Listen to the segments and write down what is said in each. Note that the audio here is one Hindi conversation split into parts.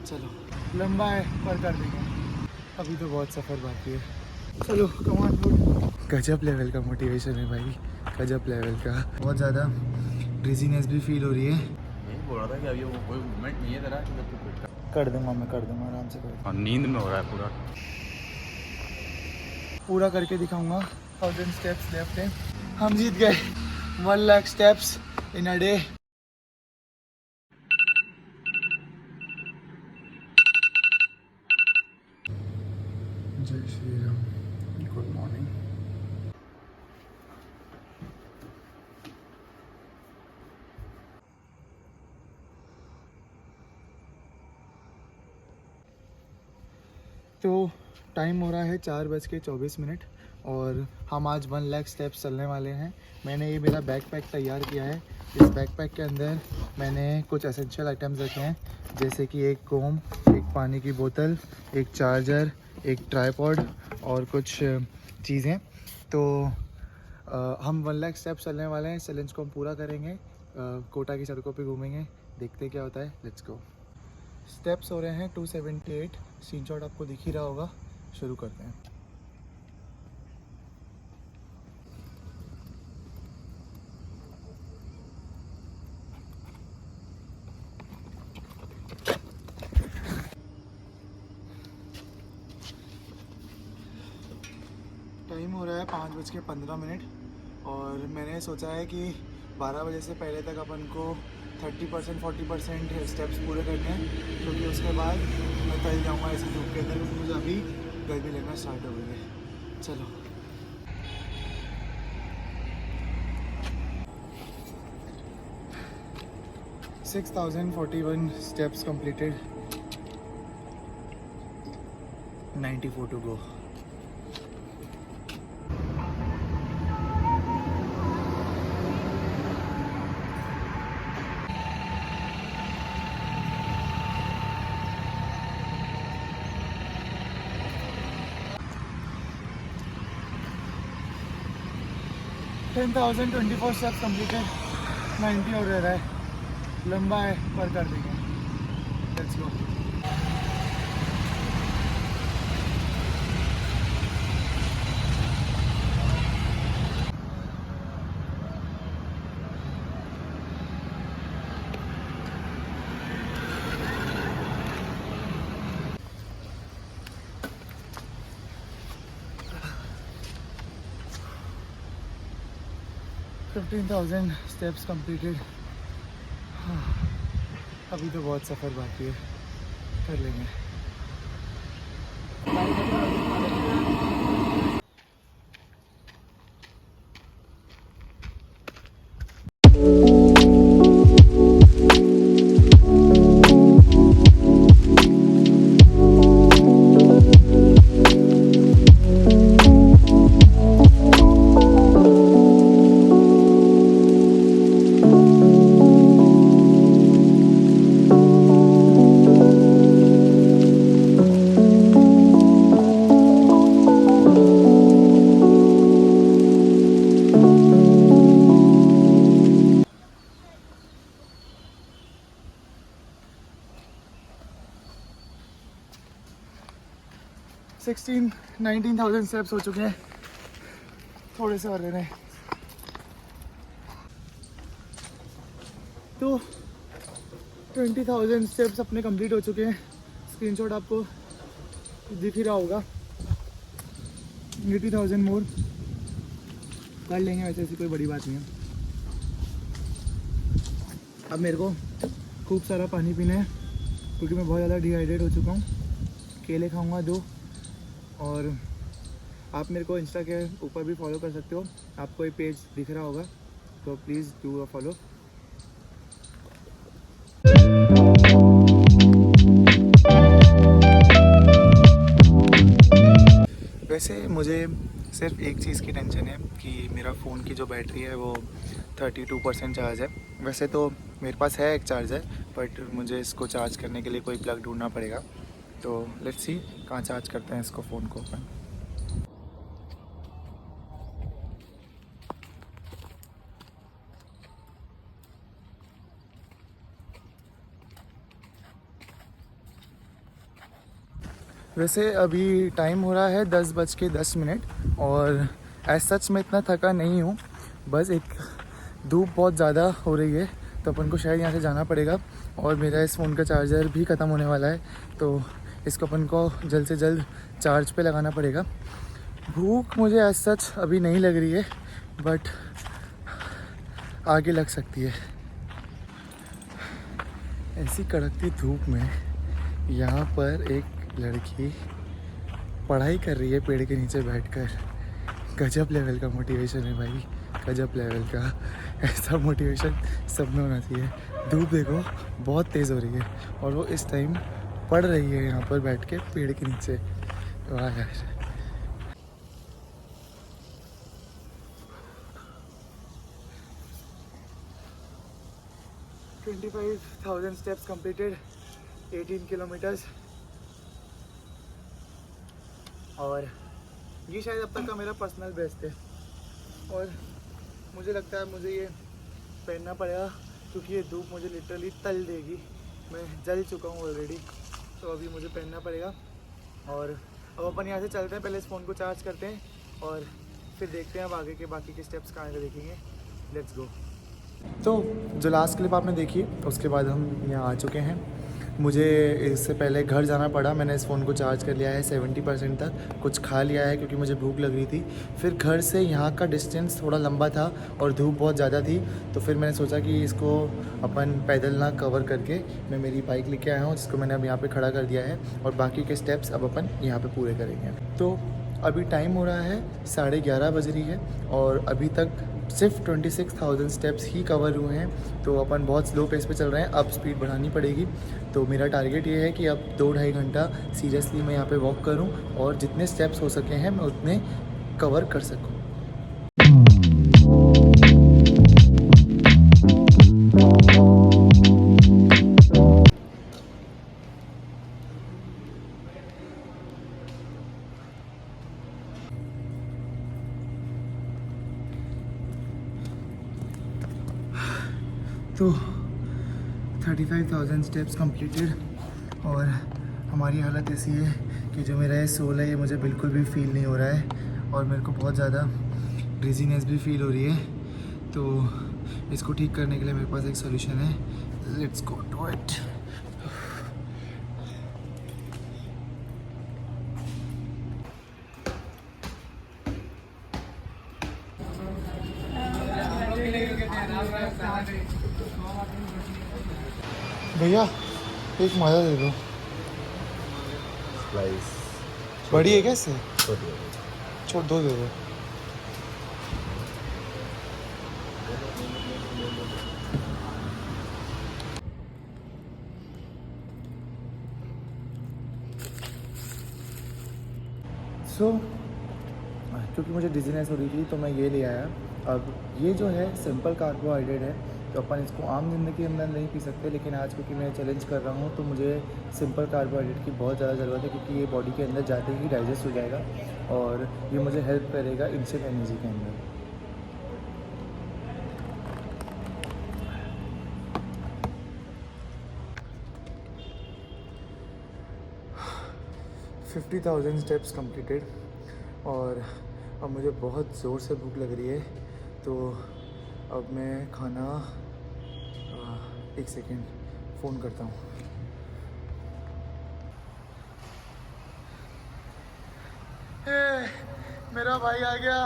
चलो लंबा है पर कर देंगे, अभी तो बहुत सफ़र बाकी है। चलो कमान फूड। गजब लेवल का मोटिवेशन है भाई, गजब लेवल का। बहुत ज़्यादा डिजीनेस भी फील हो रही है। यही बोल रहा था कि अभी वो कोई मूवमेंट नहीं है तेरा कि जब तू कर दूंगा मैं, कर दूंगा आराम से कर दूंगा। और नींद में हो रहा है पूरा। पूरा करके दिखाऊंगा। 1000 स्टेप्स लेफ्ट है, हम जीत गए। 1 lakh steps in a day. जय श्री राम, गुड मॉर्निंग। तो टाइम हो रहा है 4:24 और हम आज 1 लाख स्टेप्स चलने वाले हैं। मैंने ये मेरा बैकपैक तैयार किया है। इस बैकपैक के अंदर मैंने कुछ एसेंशियल आइटम्स रखे हैं, जैसे कि एक कोम, एक पानी की बोतल, एक चार्जर, एक ट्राइपॉड और कुछ चीज़ें। तो हम 1 लाख स्टेप्स चलने वाले हैं। इस चैलेंज को हम पूरा करेंगे, कोटा की सड़कों पे घूमेंगे, देखते हैं क्या होता है। Let's go. स्टेप्स हो रहे हैं 278, स्क्रीनशॉट आपको दिख ही रहा होगा। शुरू करते हैं। टाइम हो रहा है 5:15 और मैंने सोचा है कि 12 बजे से पहले तक अपन को 30% 40% स्टेप्स पूरे करने हैं, क्योंकि उसके बाद मैं तय जाऊँगा ऐसी धूप के अंदर, क्योंकि मुझे अभी गर्मी लगना स्टार्ट हो गई है। चलो 6041 steps completed, 94 to go. Ten 1024 steps completed, 90 और रह रहा है। लंबा है पर कर देंगे। Let's go. Fifteen 1000 steps completed. अभी तो बहुत सफ़र बाकी है, कर लेंगे। सिक्सटीन 19,000 स्टेप्स हो चुके हैं, थोड़े से और रह रहे हैं। तो 20,000 स्टेप्स अपने कंप्लीट हो चुके हैं। स्क्रीनशॉट आपको दिख ही रहा होगा। 80,000 मोर कर लेंगे, वैसे ऐसी कोई बड़ी बात नहीं है। अब मेरे को खूब सारा पानी पीना है, क्योंकि मैं बहुत ज़्यादा डिहाइड्रेट हो चुका हूँ। केले खाऊंगा 2, और आप मेरे को इंस्टा के ऊपर भी फॉलो कर सकते हो, आपको ये पेज दिख रहा होगा, तो प्लीज़ डू अ फॉलो। वैसे मुझे सिर्फ एक चीज़ की टेंशन है कि मेरा फ़ोन की जो बैटरी है वो 32% चार्ज है। वैसे तो मेरे पास है एक चार्जर, बट मुझे इसको चार्ज करने के लिए कोई प्लग ढूंढना पड़ेगा। तो लेट्स सी कहाँ चार्ज करते हैं इसको, फ़ोन को अपन। वैसे अभी टाइम हो रहा है 10:10 और एज सच मैं इतना थका नहीं हूँ, बस एक धूप बहुत ज़्यादा हो रही है तो अपन को शायद यहाँ से जाना पड़ेगा। और मेरा इस फ़ोन का चार्जर भी ख़त्म होने वाला है तो इसको अपन को जल्द से जल्द चार्ज पे लगाना पड़ेगा। भूख मुझे एज सच अभी नहीं लग रही है, बट आगे लग सकती है। ऐसी कड़कती धूप में यहाँ पर एक लड़की पढ़ाई कर रही है पेड़ के नीचे बैठकर। गजब लेवल का मोटिवेशन है भाई, गजब लेवल का। ऐसा मोटिवेशन सब में होना चाहिए। धूप देखो बहुत तेज़ हो रही है और वो इस टाइम पढ़ रही है यहाँ पर बैठ के पेड़ के नीचे। वाह यार। $25,000 स्टेप्स कंप्लीटेड, 18 किलोमीटर्स। और ये शायद अब तक का मेरा पर्सनल बेस्ट है और मुझे लगता है मुझे ये पहनना पड़ेगा क्योंकि ये धूप मुझे लिटरली तल देगी। मैं जल चुका हूँ ऑलरेडी, तो अभी मुझे पहनना पड़ेगा। और अब अपन यहाँ से चलते हैं, पहले इस फ़ोन को चार्ज करते हैं और फिर देखते हैं अब आगे के बाकी के स्टेप्स कहाँ से देखेंगे। Let's go. तो जो लास्ट क्लिप आपने देखी उसके बाद हम यहाँ आ चुके हैं। मुझे इससे पहले घर जाना पड़ा, मैंने इस फ़ोन को चार्ज कर लिया है 70% तक, कुछ खा लिया है क्योंकि मुझे भूख लग रही थी। फिर घर से यहाँ का डिस्टेंस थोड़ा लंबा था और धूप बहुत ज़्यादा थी, तो फिर मैंने सोचा कि इसको अपन पैदल ना कवर करके मैं मेरी बाइक लेके आया हूँ जिसको मैंने अब यहाँ पे खड़ा कर दिया है और बाकी के स्टेप्स अब अपन यहाँ पे पूरे करेंगे। तो अभी टाइम हो रहा है 11:30 बज रही है और अभी तक सिर्फ 26,000 स्टेप्स ही कवर हुए हैं। तो अपन बहुत स्लो पेस पे चल रहे हैं, अब स्पीड बढ़ानी पड़ेगी। तो मेरा टारगेट ये है कि अब 2-2.5 घंटा सीरियसली मैं यहाँ पे वॉक करूँ और जितने स्टेप्स हो सके हैं मैं उतने कवर कर सकूँ। तो 35,000 स्टेप्स कंप्लीटेड और हमारी हालत ऐसी है कि जो मेरा ये सोल है ये मुझे बिल्कुल भी फील नहीं हो रहा है और मेरे को बहुत ज़्यादा ड्रिजीनेस भी फील हो रही है। तो इसको ठीक करने के लिए मेरे पास एक सोल्यूशन है। Let's go to it. भैया एक मजा दे दो। बड़ी है क्या इससे? छोड़ दो, दे दो। क्योंकि मुझे डिजीनेस हो रही थी तो मैं ये ले आया। अब ये जो है सिंपल कार्बोहाइड्रेट है तो अपन इसको आम ज़िंदगी के अंदर नहीं पी सकते, लेकिन आज क्योंकि मैं चैलेंज कर रहा हूँ तो मुझे सिंपल कार्बोहाइड्रेट की बहुत ज़्यादा ज़रूरत है क्योंकि ये बॉडी के अंदर जाते ही डाइजेस्ट हो जाएगा और ये मुझे हेल्प करेगा इंस्टेंट एनर्जी के अंदर। $50,000 स्टेप्स कंप्लीटेड और अब मुझे बहुत ज़ोर से भूख लग रही है। तो अब मैं खाना 1 सेकेंड फ़ोन करता हूँ। मेरा भाई आ गया।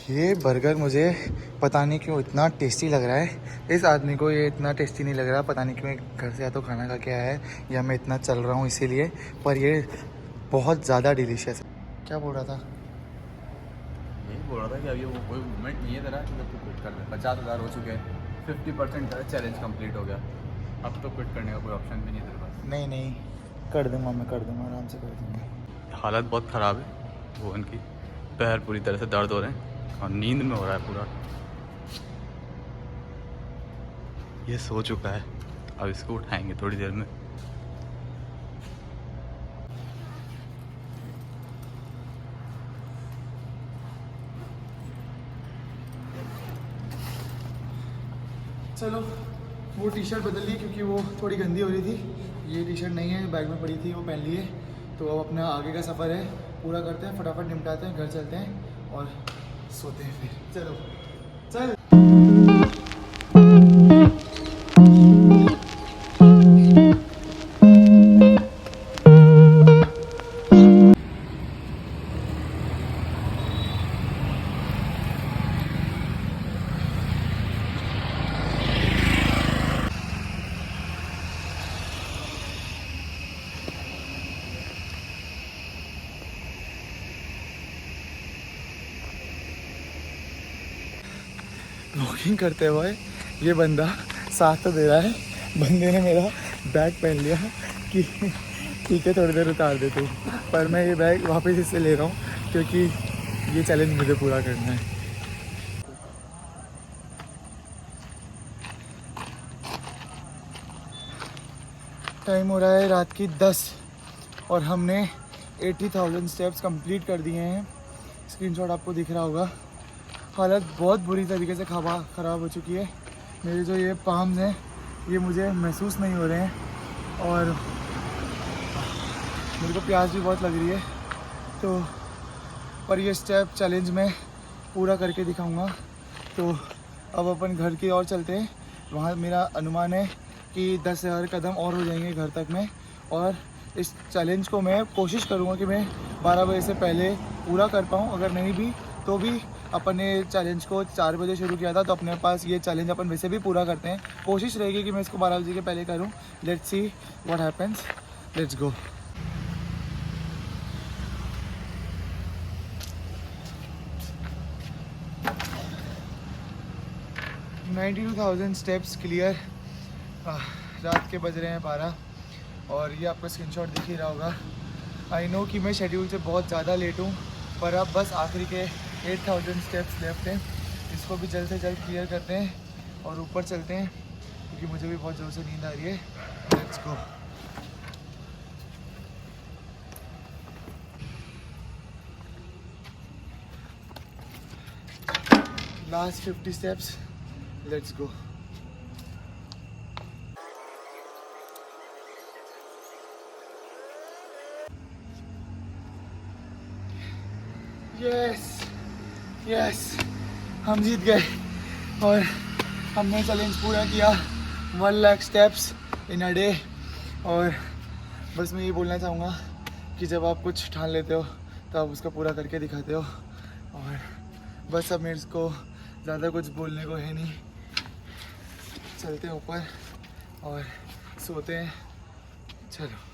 ये बर्गर मुझे पता नहीं क्यों इतना टेस्टी लग रहा है। इस आदमी को ये इतना टेस्टी नहीं लग रहा, पता नहीं क्यों। घर से या तो खाना खा के आया है या मैं इतना चल रहा हूँ इसीलिए, पर ये बहुत ज़्यादा डिलीशियस है। क्या बोल रहा था? यही बोल रहा था कि अब ये वो कोई मूवमेंट नहीं है तेरा कि जब तू क्विट कर दे। 50,000 हो चुके हैं, 50% था, चैलेंज कंप्लीट हो गया। अब तो क्विट करने का कोई ऑप्शन भी नहीं तेरे पास। नहीं नहीं, कर दूँगा मैं, कर दूँगा, आराम से कर दूँगा। हालत बहुत ख़राब है भुवन की, पैर पूरी तरह से दर्द हो रहे हैं और नींद में हो रहा है पूरा। ये सो चुका है, अब इसको उठाएंगे थोड़ी देर में। चलो, वो टी शर्ट बदल ली क्योंकि वो थोड़ी गंदी हो रही थी। ये टी शर्ट नहीं है, बैग में पड़ी थी, वो पहन ली है। तो अब अपना आगे का सफ़र है पूरा करते हैं, फटाफट निपटाते हैं, घर चलते हैं और सोते हैं फिर। चलो चल। वॉकिंग करते हुए ये बंदा साथ तो दे रहा है, बंदे ने मेरा बैग पहन लिया कि ठीक है थोड़ी देर उतार दे तू, पर मैं ये बैग वापस इससे ले रहा हूँ क्योंकि ये चैलेंज मुझे पूरा करना है। टाइम हो रहा है रात की 10 और हमने 80,000 स्टेप्स कंप्लीट कर दिए हैं। स्क्रीनशॉट आपको दिख रहा होगा। हालत बहुत बुरी तरीके से ख़राब हो चुकी है। मेरे जो ये पाम्स हैं ये मुझे महसूस नहीं हो रहे हैं और मेरे को प्यास भी बहुत लग रही है। तो पर ये स्टेप चैलेंज में पूरा करके दिखाऊंगा। तो अब अपन घर की ओर चलते हैं। वहाँ मेरा अनुमान है कि 10,000 कदम और हो जाएंगे घर तक में, और इस चैलेंज को मैं कोशिश करूँगा कि मैं 12 बजे से पहले पूरा कर पाऊँ। अगर नहीं भी तो भी अपन ने चैलेंज को 4 बजे शुरू किया था, तो अपने पास ये चैलेंज अपन वैसे भी पूरा करते हैं। कोशिश रहेगी कि मैं इसको 12 बजे के पहले करूँ। Let's see what happens, let's go. $92,000 steps clear. रात के बज रहे हैं 12 और ये आपको स्क्रीनशॉट दिख ही रहा होगा। आई नो कि मैं शेड्यूल से बहुत ज़्यादा लेट हूँ, पर अब बस आखिरी के 8,000 स्टेप्स लेफ्ट हैं। इसको भी जल्द से जल्द क्लियर करते हैं और ऊपर चलते हैं क्योंकि मुझे भी बहुत ज़ोर से नींद आ रही है। Let's go. Last 50 steps, let's go. Yes yes, हम जीत गए और हमने चैलेंज पूरा किया 1 lakh steps in a day. और बस मैं ये बोलना चाहूँगा कि जब आप कुछ ठान लेते हो तो आप उसको पूरा करके दिखाते हो। और बस अब मेरे को ज़्यादा कुछ बोलने को है नहीं। चलते हैं ऊपर और सोते हैं। चलो।